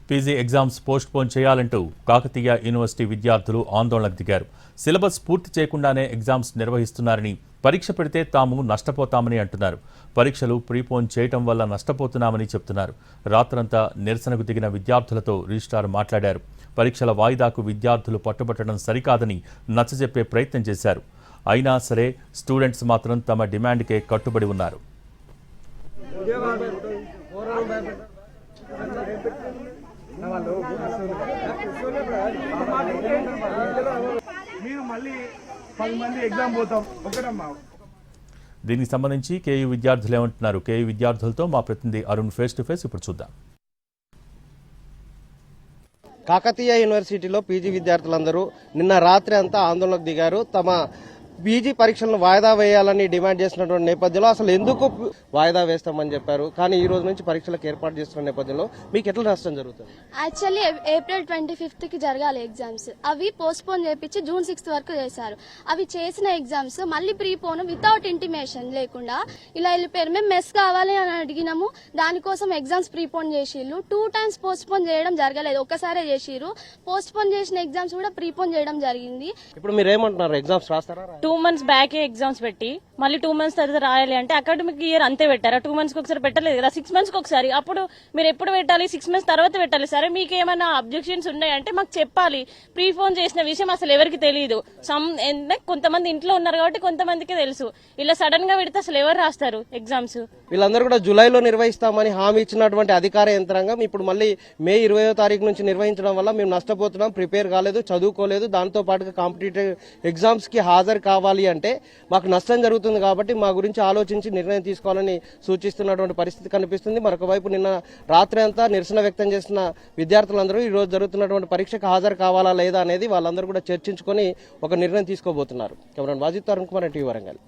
PG exams post phone చేయాలంటూ Kakatiya university విద్యార్థులు ఆందోళనకు దిగారు. సిలబస్ పూర్తి చేయకుండానే ఎగ్జామ్స్ నిర్వహిస్తున్నారని, పరీక్ష పెడితే తాము నష్టపోతామని అంటున్నారు. పరీక్షలు ప్రీపోన్ చేయటం వల్ల నష్టపోతున్నామని చెప్తున్నారు. రాత్రంతా నిరసనకు దిగిన విద్యార్థులతో రిజిస్ట్రార్ మాట్లాడారు. పరీక్షల వాయిదాకు విద్యార్థులు పట్టుబట్టడం సరికాదని నచ్చజెప్పే ప్రయత్నం చేశారు. అయినా సరే స్టూడెంట్స్ మాత్రం తమ డిమాండ్కే కట్టుబడి ఉన్నారు. దీనికి సంబంధించి కేయూ విద్యార్థులు ఏమంటున్నారు? కేయూ విద్యార్థులతో మా ప్రతినిధి అరుణ్ ఫేస్ టు ఫేస్ ఇప్పుడు చూద్దాం. కాకతీయ యూనివర్సిటీలో పీజీ విద్యార్థులందరూ నిన్న రాత్రి అంతా ఆందోళనకు దిగారు. తమ పీజీ పరీక్షలను వాయిదా వేయాలని డిమాండ్ చేసినటువంటి నేపథ్యంలో అసలు ఎందుకు వాయిదా వేస్తామని చెప్పారు. కానీ ఈ రోజు నుంచి పరీక్షలకు ఏర్పాటు చేస్తున్న నేపథ్యంలో మీకు ఎట్లా నష్టం జరుగుతుంది? యాక్చువల్లీ April 25th జరగాలి ఎగ్జామ్స్. అవి పోస్ట్ పోన్ చేయించి June 6th వరకు చేశారు. అవి చేసిన ఎగ్జామ్స్ మళ్ళీ ప్రీపోన్ వితౌట్ ఇంటిమేషన్ లేకుండా ఇలా వెళ్ళిపోయారు. మేము మెస్ కావాలి అని అడిగినాము, దానికోసం ఎగ్జామ్స్ ప్రీపోన్ చేసిర్రు. 2 times పోస్ట్ పోన్ చేయడం జరగలేదు, ఒక్కసారే చేసిర్రు. పోస్ట్ పోన్ చేసిన ఎగ్జామ్స్ కూడా ప్రీపోన్ చేయడం జరిగింది. ఇప్పుడు మీరు ఏమంటున్నారు? ఎగ్జామ్స్ రాస్తారా? 2 months బ్యాక్ ఎగ్జామ్స్ పెట్టి మళ్ళీ 2 months తర్వాత రాయాలి అంటే అకాడమిక్ ఇయర్ అంతే పెట్టారా? 2 months ఒకసారి పెట్టలేదు కదా, 6 months ఒకసారి. అప్పుడు మీరు ఎప్పుడు పెట్టాలి? 6 months తర్వాత పెట్టాలి. సరే మీకు ఏమైనా అబ్జెక్షన్స్ ఉన్నాయంటే మాకు చెప్పాలి. ప్రీఫోన్ చేసిన విషయం అసలు ఎవరికి తెలియదు. కొంతమంది ఇంట్లో ఉన్నారు కాబట్టి కొంతమందికి తెలుసు. ఇలా సడన్ గా పెడితే అసలు ఎవరు రాస్తారు ఎగ్జామ్స్? వీళ్ళందరూ కూడా జూలైలో నిర్వహిస్తామని హామీ ఇచ్చినటువంటి అధికార యంత్రాంగం ఇప్పుడు మళ్ళీ మే 20వ తారీఖు నుంచి నిర్వహించడం వల్ల మేము నష్టపోతున్నాం, ప్రిపేర్ కాలేదు, చదువుకోలేదు, దాంతో పాటుగా కాంపిటేటివ్ ఎగ్జామ్స్ కి హాజరు కావాలి అంటే మాకు నష్టం జరుగుతుంది. కాబట్టి మా గురించి ఆలోచించి నిర్ణయం తీసుకోవాలని సూచిస్తున్నటువంటి పరిస్థితి కనిపిస్తుంది. మరొక వైపు నిన్న రాత్రి అంతా నిరసన వ్యక్తం చేసిన విద్యార్థులందరూ ఈ రోజు జరుగుతున్నటువంటి పరీక్షకు హాజరు కావాలా లేదా అనేది వాళ్ళందరూ కూడా చర్చించుకొని ఒక నిర్ణయం తీసుకోబోతున్నారు. Cameraman Wajid, Arun Kumar, TV Warangal.